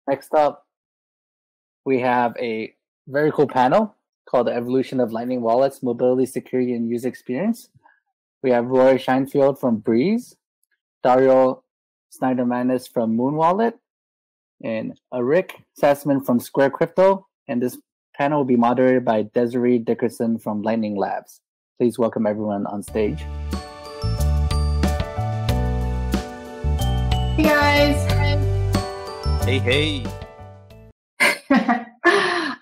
Next up, we have a very cool panel called The Evolution of Lightning Wallets, Mobility, Security, and User Experience. We have Roy Sheinfeld from Breeze, Dario Sneidermanis from Moon Wallet, and Arik Sosman from Square Crypto. And this panel will be moderated by Desiree Dickerson from Lightning Labs. Please welcome everyone on stage. Hey guys. Hey, hey.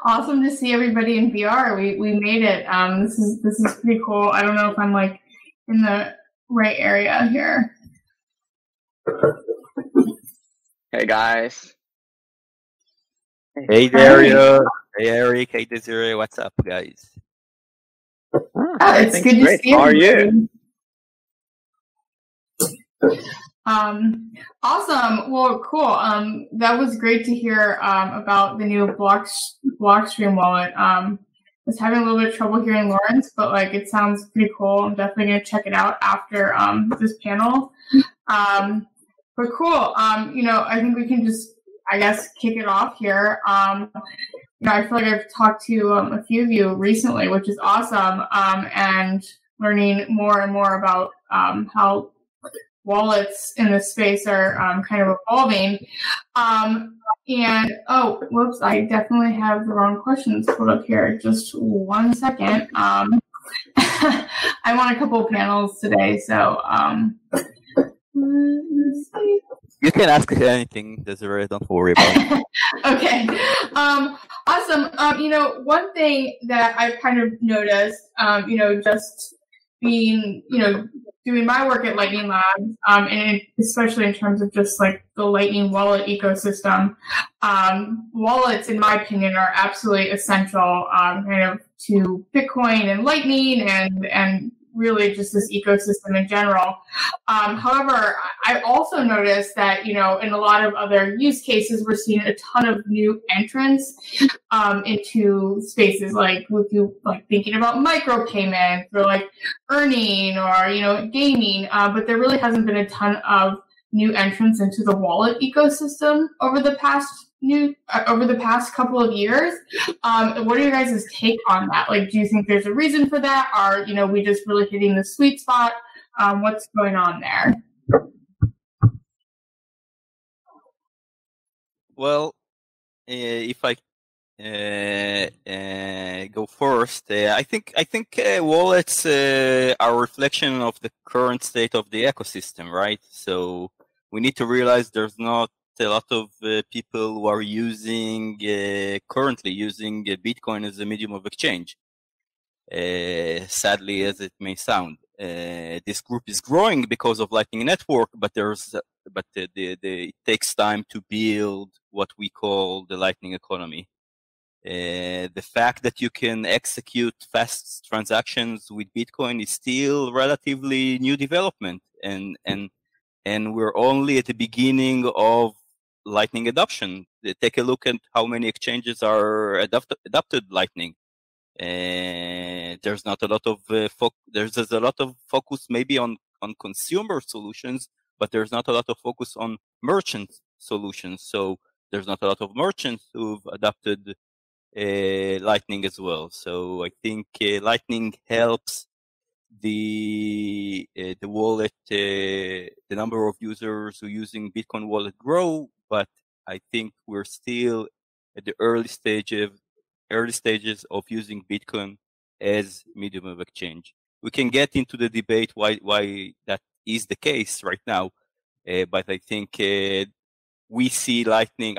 Awesome to see everybody in VR. We made it. This is pretty cool. I don't know if I'm like in the right area here. Hey guys. Hey Dario. Hey Arik. Hey Desiree. What's up, guys? It's good to see you. How are you? Awesome. Well, cool. That was great to hear about the new Blockstream wallet. I was having a little bit of trouble hearing Lawrence, but like it sounds pretty cool. I'm definitely gonna check it out after this panel. But cool. I think we can just, I guess, kick it off here. I feel like I've talked to a few of you recently, which is awesome, and learning more and more about how wallets in this space are kind of evolving. Whoops, I definitely have the wrong questions pulled up here. Just 1 second. I'm on a couple of panels today, so let's see. You can ask anything, Desiree. Don't worry about it. Okay. Awesome. One thing that I've kind of noticed, just being, doing my work at Lightning Labs, and especially in terms of just like the Lightning wallet ecosystem, wallets, in my opinion, are absolutely essential, kind of to Bitcoin and Lightning and really just this ecosystem in general. However, I also noticed that, in a lot of other use cases, we're seeing a ton of new entrants into spaces, like if you like thinking about micropayments or like earning or, gaming, but there really hasn't been a ton of new entrants into the wallet ecosystem over the past couple of years. What are your guys' take on that? Like, do you think there's a reason for that? Are, we just really hitting the sweet spot? What's going on there? Well, if I go first, I think wallets are a reflection of the current state of the ecosystem, right? So we need to realize there's not a lot of people who are currently using Bitcoin as a medium of exchange. Sadly, as it may sound, this group is growing because of Lightning Network, but it takes time to build what we call the Lightning economy. The fact that you can execute fast transactions with Bitcoin is still relatively new development, and we're only at the beginning of Lightning adoption. Take a look at how many exchanges are adopted Lightning. There's not a lot of there's a lot of focus maybe on consumer solutions, but there's not a lot of focus on merchant solutions. So there's not a lot of merchants who've adopted Lightning as well. So I think Lightning helps the wallet, the number of users who are using Bitcoin wallet grow, but I think we're still at the early stages of using Bitcoin as medium of exchange. We can get into the debate why that is the case right now, but I think I see Lightning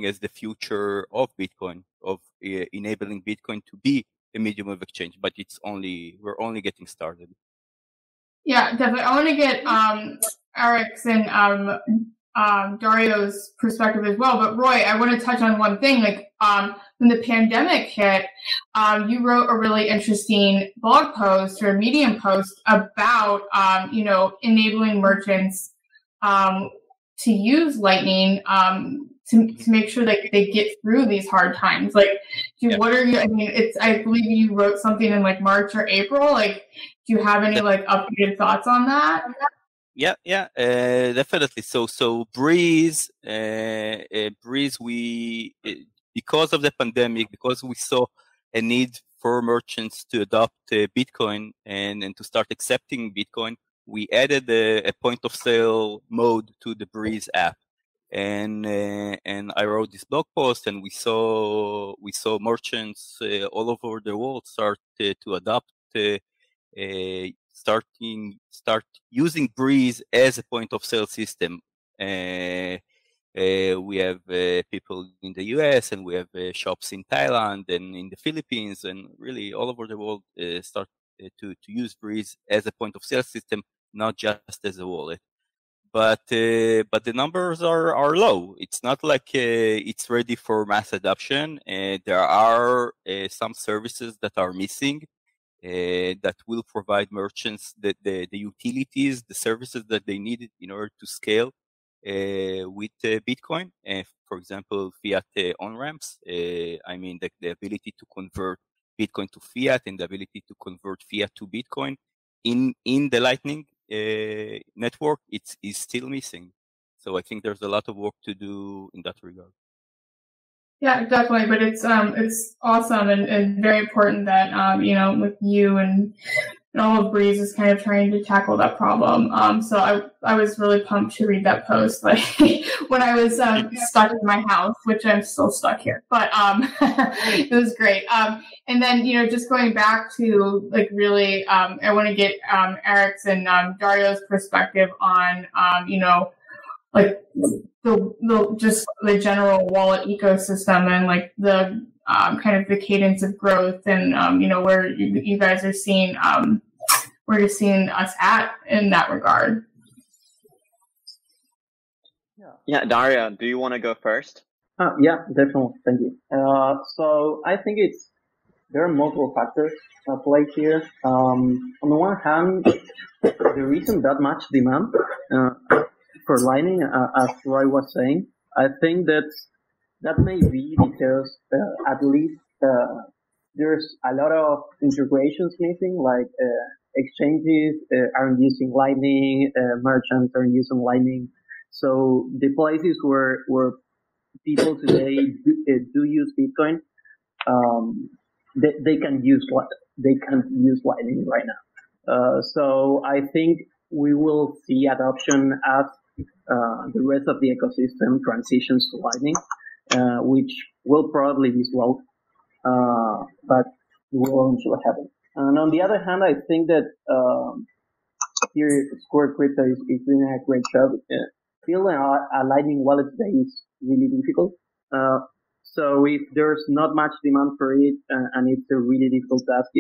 as the future of Bitcoin, of enabling Bitcoin to be a medium of exchange, but we're only getting started. Yeah, definitely. I want to get Arik's and Dario's perspective as well. But Roy, I want to touch on one thing. Like when the pandemic hit, you wrote a really interesting blog post or a Medium post about enabling merchants to use Lightning to make sure that they get through these hard times. Like, what are you? I mean, I believe you wrote something in like March or April. Like, do you have any like updated thoughts on that? Yeah, definitely. So Breeze, because of the pandemic, because we saw a need for merchants to adopt Bitcoin and to start accepting Bitcoin, we added a point of sale mode to the Breeze app. And I wrote this blog post, and we saw merchants all over the world start to adopt, start using Breeze as a point of sale system. We have people in the US, and we have shops in Thailand and in the Philippines, and really all over the world start to use Breeze as a point of sale system, not just as a wallet. But the numbers are low. It's not like it's ready for mass adoption. There are some services that are missing that will provide merchants the utilities, the services that they need in order to scale with Bitcoin. For example, fiat on-ramps. I mean, the ability to convert Bitcoin to fiat and the ability to convert fiat to Bitcoin in the Lightning network, is still missing. So I think there's a lot of work to do in that regard. Yeah, definitely. But it's awesome and very important that with you and all of Breeze is kind of trying to tackle that problem. So I was really pumped to read that post, like when I was stuck in my house, which I'm still stuck here. But it was great. And then just going back to like really, I want to get Arik's and Dario's perspective on like the general wallet ecosystem and like the kind of the cadence of growth and where you guys are seeing where you're seeing us at in that regard. Yeah, Dario, do you want to go first? Yeah, definitely. Thank you. So I think there are multiple factors at play here. On the one hand, there isn't that much demand for Lightning, as Roy was saying. I think that may be because at least there's a lot of integrations missing, like exchanges aren't using Lightning, merchants aren't using Lightning. So the places where people today do use Bitcoin, they can't use Lightning right now. So I think we will see adoption as the rest of the ecosystem transitions to Lightning, which will probably be slow, but it will eventually happen. And on the other hand, I think that here Square Crypto is doing a great job. Building a Lightning wallet today is really difficult. So if there's not much demand for it, and it's a really difficult task,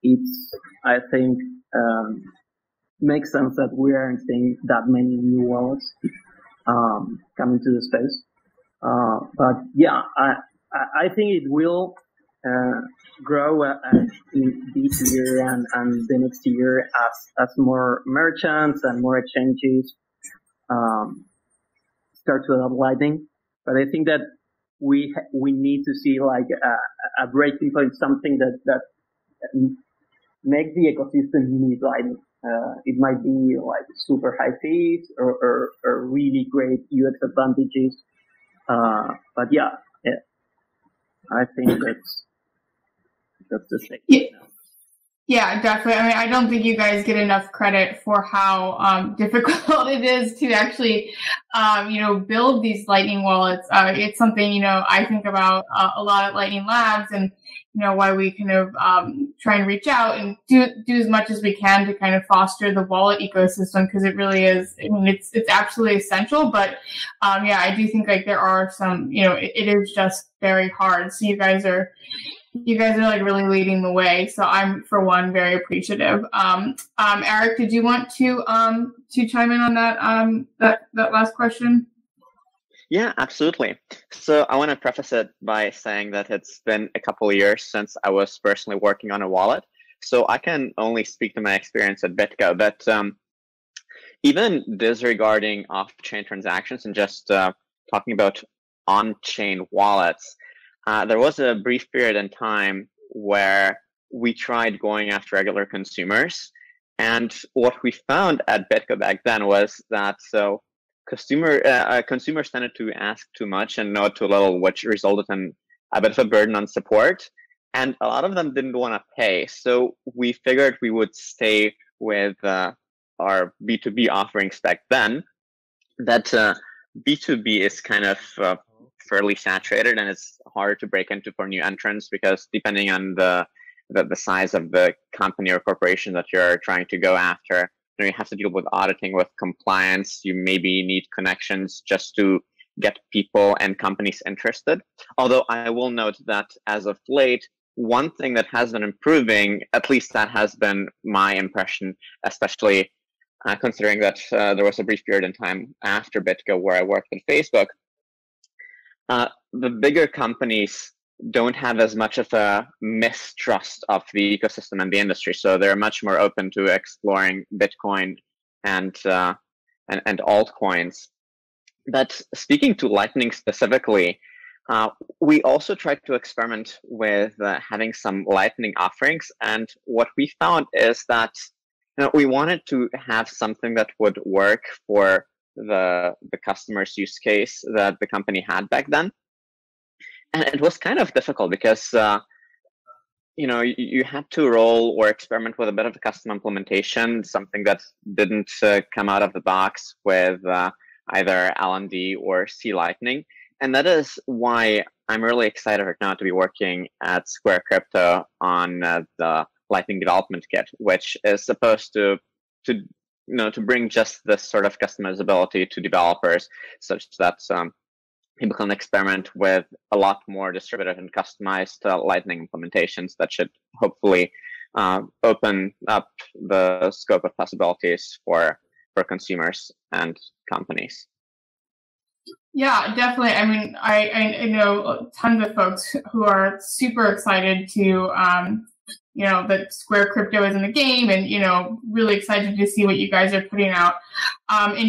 it's I think makes sense that we aren't seeing that many new wallets coming to the space. But yeah, I think it will grow this year and the next year as more merchants and more exchanges start to adopt Lightning. But I think that we need to see like a breaking point, something that makes the ecosystem need Lightning. It might be like super high fees or really great UX advantages. But yeah, I think that's the thing. Yeah, definitely. I mean, I don't think you guys get enough credit for how difficult it is to actually, build these Lightning wallets. It's something, I think about a lot at Lightning Labs and, why we kind of try and reach out and do as much as we can to kind of foster the wallet ecosystem, because it really is, I mean, it's absolutely essential. But I do think like there are some, it is just very hard. So you guys are like really leading the way. So I'm, for one, very appreciative. Arik, did you want to chime in on that last question? Yeah, absolutely. So I want to preface it by saying that it's been a couple of years since I was personally working on a wallet. So I can only speak to my experience at BitGo. But even disregarding off-chain transactions and just talking about on-chain wallets, there was a brief period in time where we tried going after regular consumers And what we found at BitGo back then was that consumers tended to ask too much and know too little, which resulted in a bit of a burden on support. And a lot of them didn't want to pay. So we figured we would stay with our B2B offerings back then. That B2B is kind of fairly saturated, and it's hard to break into for new entrants, because depending on the size of the company or corporation that you're trying to go after, you have to deal with auditing, with compliance. You maybe need connections just to get people and companies interested. Although I will note that as of late, one thing that has been improving, at least that has been my impression, especially considering that there was a brief period in time after BitGo where I worked at Facebook, the bigger companies don't have as much of a mistrust of the ecosystem and the industry, so they're much more open to exploring Bitcoin and altcoins. But speaking to Lightning specifically, we also tried to experiment with having some Lightning offerings, and what we found is that we wanted to have something that would work for the customer's use case that the company had back then. And it was kind of difficult because you had to roll or experiment with a bit of a custom implementation, something that didn't come out of the box with either LND or C Lightning. And that is why I'm really excited right now to be working at Square Crypto on the Lightning Development Kit, which is supposed to bring just this sort of customizability to developers, such that people can experiment with a lot more distributed and customized Lightning implementations that should hopefully open up the scope of possibilities for consumers and companies. Yeah, definitely. I mean, I know tons of folks who are super excited to, that Square Crypto is in the game, and, really excited to see what you guys are putting out. And,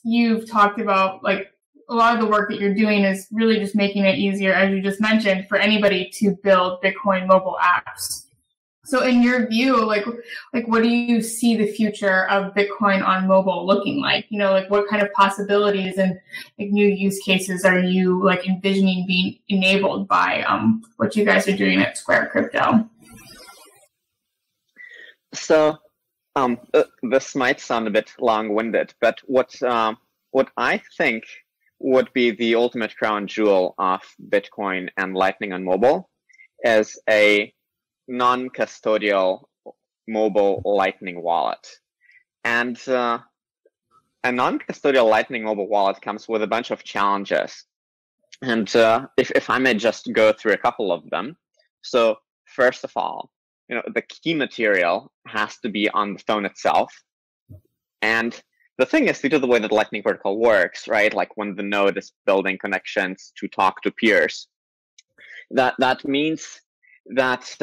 you've talked about, a lot of the work that you're doing is really just making it easier, as you just mentioned, for anybody to build Bitcoin mobile apps. So in your view, what do you see the future of Bitcoin on mobile looking like? What kind of possibilities and new use cases are you envisioning being enabled by what you guys are doing at Square Crypto? So this might sound a bit long-winded, but what I think would be the ultimate crown jewel of Bitcoin and Lightning on mobile is a non-custodial mobile Lightning wallet. And a non-custodial Lightning mobile wallet comes with a bunch of challenges. And if I may just go through a couple of them. So first of all, the key material has to be on the phone itself. And the thing is, due to the way that Lightning protocol works, right, when the node is building connections to talk to peers, that means that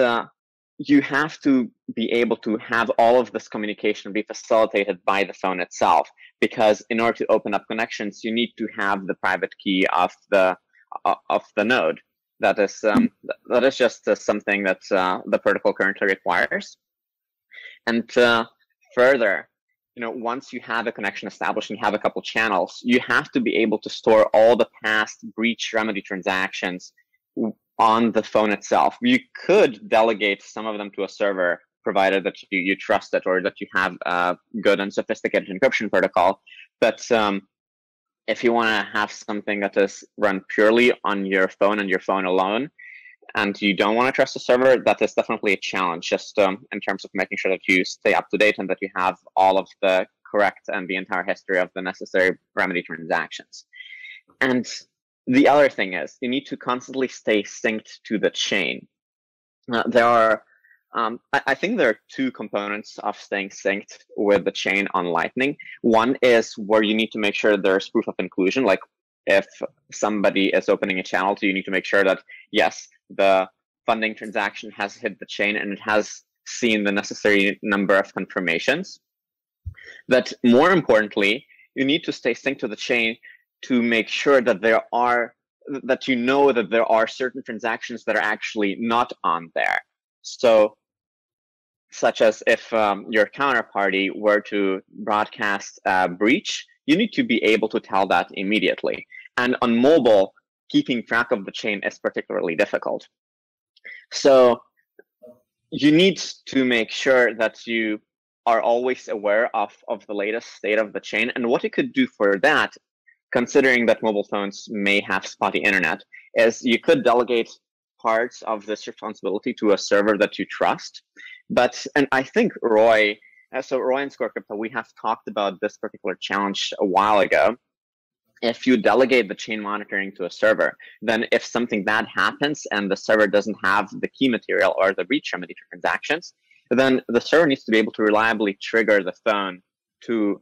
you have to be able to have all of this communication be facilitated by the phone itself, because in order to open up connections, you need to have the private key of the node. That is just something that the protocol currently requires. And further, once you have a connection established and you have a couple channels, you have to be able to store all the past breach remedy transactions on the phone itself. You could delegate some of them to a server, provided that you trust it or that you have a good and sophisticated encryption protocol. But if you want to have something that is run purely on your phone and your phone alone, and you don't want to trust the server, that is definitely a challenge, just in terms of making sure that you stay up to date and that you have all of the correct and the entire history of the necessary remedy transactions. And the other thing is, you need to constantly stay synced to the chain. I think there are two components of staying synced with the chain on Lightning. One is where you need to make sure there's proof of inclusion, like if somebody is opening a channel to you, need to make sure that, yes, the funding transaction has hit the chain and it has seen the necessary number of confirmations. But more importantly, you need to stay synced to the chain to make sure that there are certain transactions that are actually not on there. So such as if your counterparty were to broadcast a breach, you need to be able to tell that immediately. And on mobile, keeping track of the chain is particularly difficult. So you need to make sure that you are always aware of the latest state of the chain. And what you could do for that, considering that mobile phones may have spotty internet, is you could delegate parts of this responsibility to a server that you trust. And I think Roy and Score Crypto, we have talked about this particular challenge a while ago. If you delegate the chain monitoring to a server, then if something bad happens and the server doesn't have the key material or the breach remedy transactions, then the server needs to be able to reliably trigger the phone to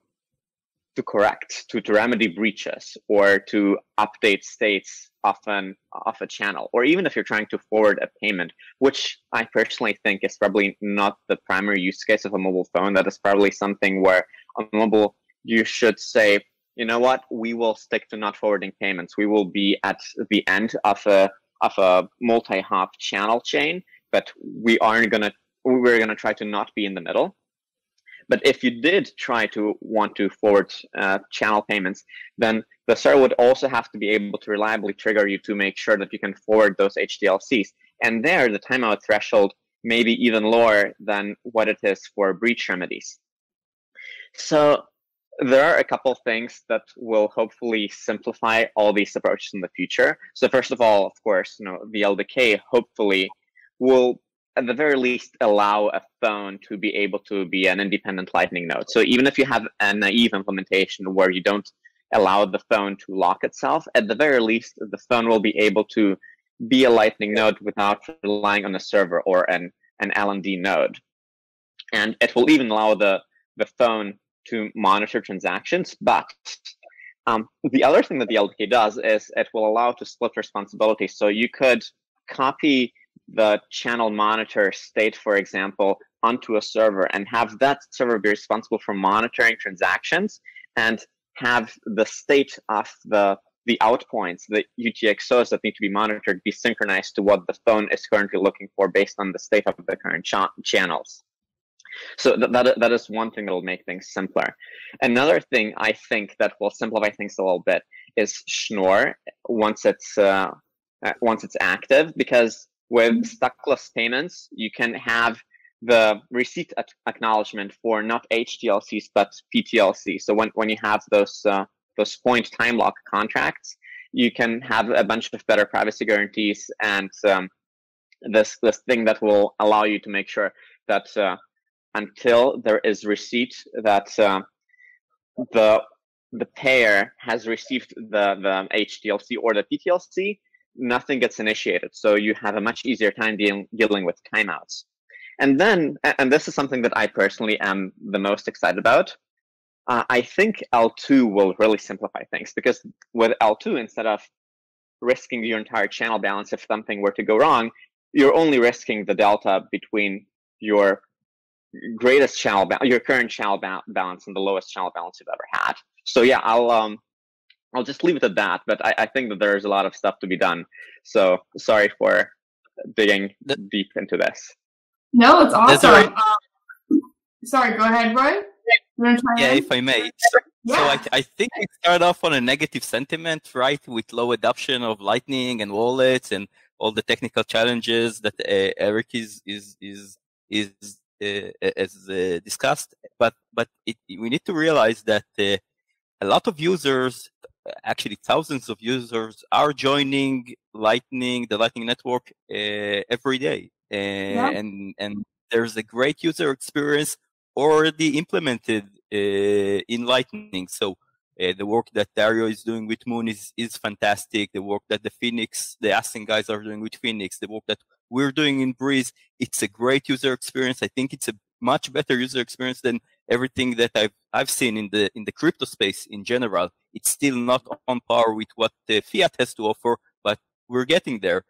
correct, to remedy breaches, or to update states of a channel, or even if you're trying to forward a payment, which I personally think is probably not the primary use case of a mobile phone. That is probably something where on mobile you should say, you know what, we will stick to not forwarding payments. We will be at the end of a multi-hop channel chain, but we're gonna try to not be in the middle. But if you did try to want to forward channel payments, then the server would also have to be able to reliably trigger you to make sure that you can forward those HTLCs. And there, the timeout threshold may be even lower than what it is for breach remedies. So there are a couple of things that will hopefully simplify all these approaches in the future. So first of all, of course, the LDK hopefully will at the very least allow a phone to be able to be an independent Lightning node. So even if you have a naive implementation where you don't allow the phone to lock itself, at the very least, the phone will be able to be a Lightning node without relying on a server or an LND node. And it will even allow the phone to monitor transactions. But the other thing that the LDK does is it will allow to split responsibility. So you could copy the channel monitor state, for example, onto a server and have that server be responsible for monitoring transactions and have the state of the out points, the UTXOs that need to be monitored, be synchronized to what the phone is currently looking for based on the state of the current channels. So that is one thing that will make things simpler. Another thing I think that will simplify things a little bit is Schnorr once it's active, because with stackless payments, you can have the receipt acknowledgement for not HTLCs but PTLC. So when you have those point time lock contracts, you can have a bunch of better privacy guarantees and this thing that will allow you to make sure that until there is receipt that the payer has received the HTLC or the PTLC, nothing gets initiated. So you have a much easier time dealing with timeouts. And then, and this is something that I personally am the most excited about, I think L2 will really simplify things, because with L2, instead of risking your entire channel balance if something were to go wrong, you're only risking the delta between your greatest channel your current channel balance and the lowest channel balance you've ever had. So yeah, I'll just leave it at that, but I think that there's a lot of stuff to be done. So sorry for digging deep into this. No, it's awesome. Sorry, go ahead, Roy. Yeah, if I may. Yeah. So I think we start off on a negative sentiment, right, with low adoption of Lightning and wallets and all the technical challenges that Arik is discussed. But we need to realize that a lot of users, actually thousands of users, are joining the Lightning Network every day, and there's a great user experience already implemented in Lightning. So the work that Dario is doing with Moon is fantastic. The work that the Ascent guys are doing with Phoenix, the work that we're doing in Breeze, it's a great user experience. I think it's a much better user experience than everything that I've seen in the crypto space in general. It's still not on par with what Fiat has to offer, but we're getting there.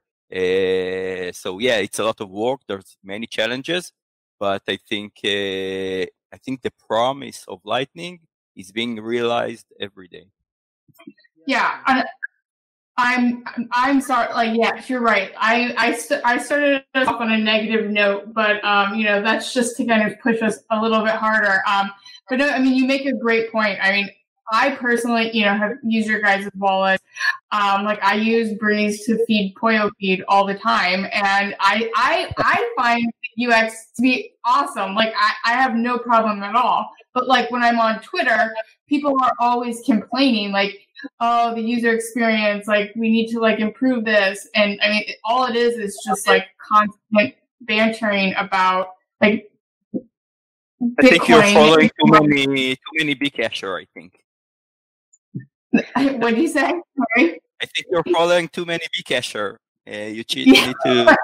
So yeah, it's a lot of work. There's many challenges, but I think the promise of Lightning is being realized every day. Yeah, I'm sorry. Like, yes, you're right. I started us off on a negative note, but that's just to kind of push us a little bit harder. But no, I mean, you make a great point. I mean, I personally, have used your guys' wallets. Like I use Breeze to feed Poyo Feed all the time, and I find the UX to be awesome. Like I have no problem at all. But like when I'm on Twitter, people are always complaining, like, oh, the user experience, like we need to like improve this, and I mean, all it is just like constant bantering about like Bitcoin. I think you're following too many Bcasher, I think. What did you say? Sorry. I think you're following too many Bcasher. You need to.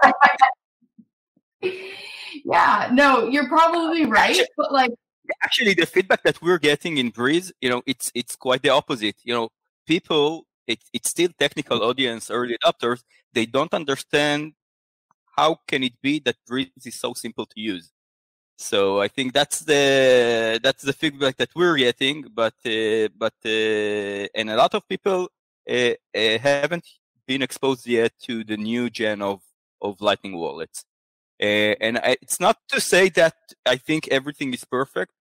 Yeah, no, you're probably right, but like. Actually, the feedback that we're getting in Breeze, it's quite the opposite. People, it's still technical audience, early adopters. They don't understand how can it be that Breeze is so simple to use. So I think that's the feedback that we're getting, but and a lot of people haven't been exposed yet to the new gen of Lightning wallets. And it's not to say that I think everything is perfect.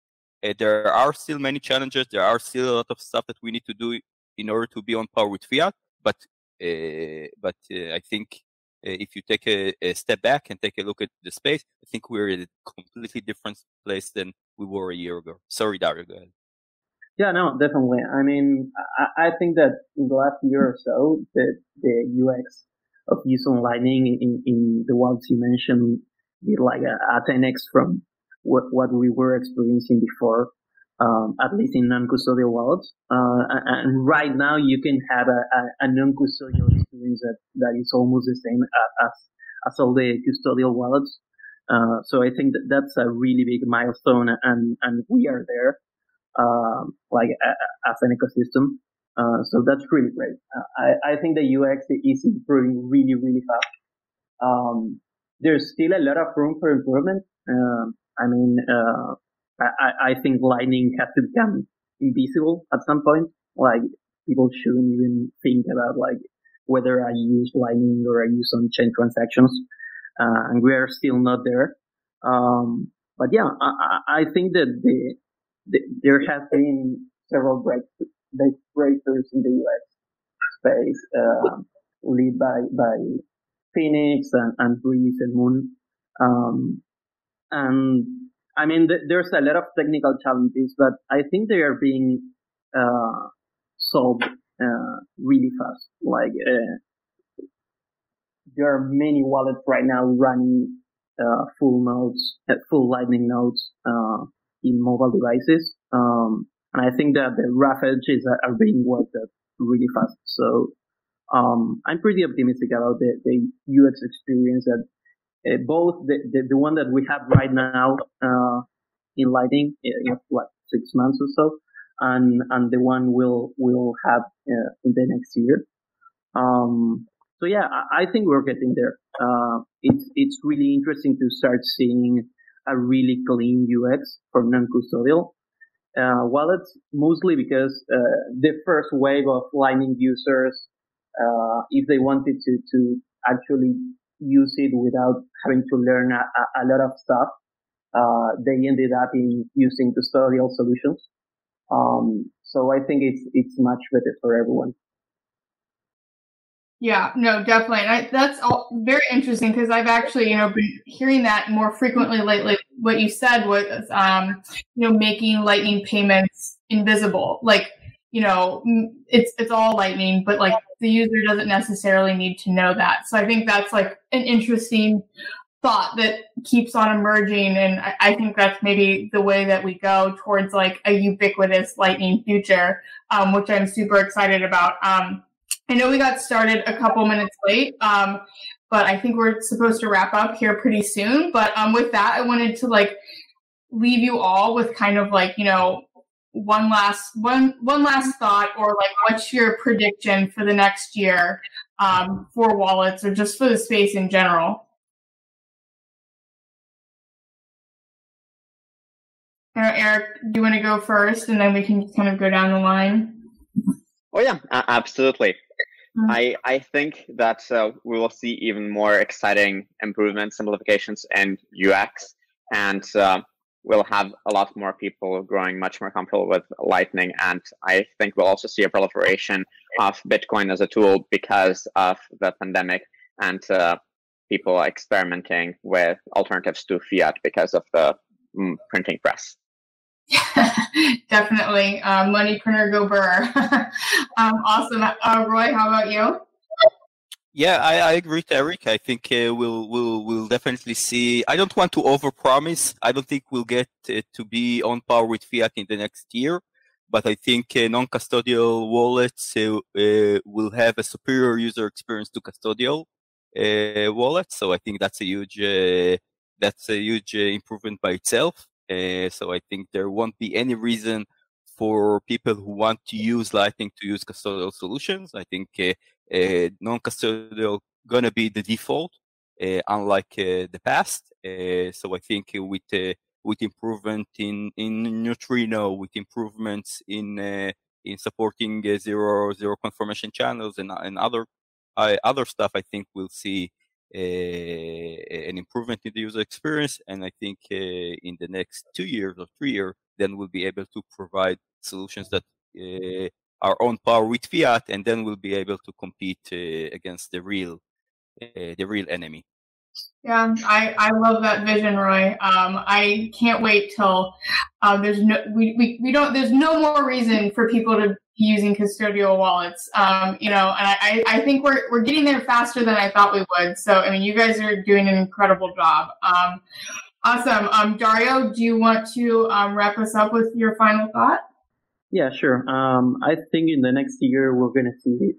There are still many challenges. There are still a lot of stuff that we need to do in order to be on par with fiat. But I think if you take a step back and take a look at the space, I think we're in a completely different place than we were a year ago. Sorry, Dario, go ahead. Yeah, no, definitely. I mean, I think that in the last year or so, the UX of using Lightning in the wallets you mentioned did like a 10x from what we were experiencing before, at least in non-custodial wallets. And right now you can have a non-custodial experience that is almost the same as all the custodial wallets. So I think that's a really big milestone, and we are there, as an ecosystem. So that's really great. I think the UX is improving really, really fast. There's still a lot of room for improvement. I think Lightning has to become invisible at some point. Like people shouldn't even think about like whether I use Lightning or I use on-chain transactions, and we are still not there. But yeah, I think that there has been several breakthroughs in the UX space, led by Phoenix and Breeze and Moon. And I mean, there's a lot of technical challenges, but I think they are being solved really fast. Like there are many wallets right now running full Lightning nodes in mobile devices, and I think that the rough edges are being worked out really fast. So I'm pretty optimistic about the UX experience that. Both the one that we have right now in Lightning, like 6 months or so, and the one we'll have in the next year. So yeah, I think we're getting there. It's really interesting to start seeing a really clean UX for non-custodial wallets, mostly because the first wave of Lightning users, if they wanted to actually use it without having to learn a lot of stuff, they ended up in using custodial solutions. So I think it's much better for everyone. Yeah, no, definitely. And that's all very interesting because I've actually, been hearing that more frequently lately. What you said was, making Lightning payments invisible. Like, it's all Lightning, but like the user doesn't necessarily need to know that. So I think that's like an interesting thought that keeps on emerging. And I think that's maybe the way that we go towards like a ubiquitous Lightning future, which I'm super excited about. I know we got started a couple minutes late, but I think we're supposed to wrap up here pretty soon. But with that, I wanted to like leave you all with kind of like, one last thought, or like what's your prediction for the next year for wallets or just for the space in general? Arik, do you want to go first and then we can kind of go down the line? Oh yeah, absolutely. I think that we will see even more exciting improvements, simplifications, and UX, and we'll have a lot more people growing much more comfortable with Lightning. And I think we'll also see a proliferation of Bitcoin as a tool because of the pandemic and people experimenting with alternatives to fiat because of the printing press. Definitely. Money printer go burr. Awesome. Roy, how about you? Yeah, I agree with Arik. I think we'll definitely see. I don't want to overpromise. I don't think we'll get to be on par with fiat in the next year, but I think non-custodial wallets will have a superior user experience to custodial wallets. So I think that's a huge improvement by itself. So I think there won't be any reason for people who want to use Lightning to use custodial solutions. I think non-custodial gonna be the default, unlike the past. So I think with improvement in neutrino, with improvements in supporting zero confirmation channels and other stuff, I think we'll see an improvement in the user experience. And I think in the next 2 years or 3 years, then we'll be able to provide solutions that are on par with fiat, and then we'll be able to compete against the real enemy. Yeah, I love that vision, Roy. I can't wait till there's no more reason for people to be using custodial wallets. And I think we're getting there faster than I thought we would. So I mean, you guys are doing an incredible job. Awesome. Dario, do you want to wrap us up with your final thought? Yeah, sure. I think in the next year we're going to see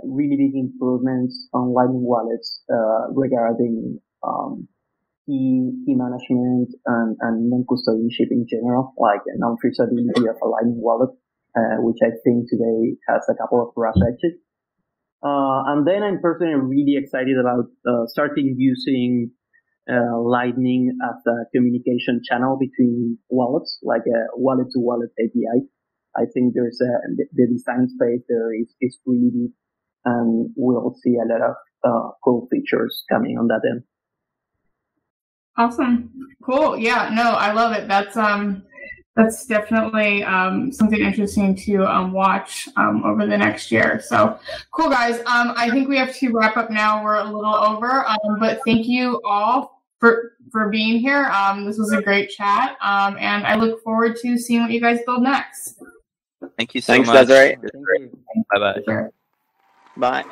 really big improvements on Lightning wallets regarding key management and non-custodianship in general, like non-traceability of a Lightning wallet, which I think today has a couple of rough edges. And then I'm personally really excited about starting using Lightning as a communication channel between wallets, like a wallet-to-wallet API. I think there's the design space there is really deep, and we'll see a lot of cool features coming on that end. Awesome, cool. Yeah, no, I love it. That's definitely something interesting to watch over the next year. So cool, guys. I think we have to wrap up now. We're a little over, but thank you all for being here. This was a great chat, and I look forward to seeing what you guys build next. Thank you so much. Thanks, Desiree. Bye-bye. Bye.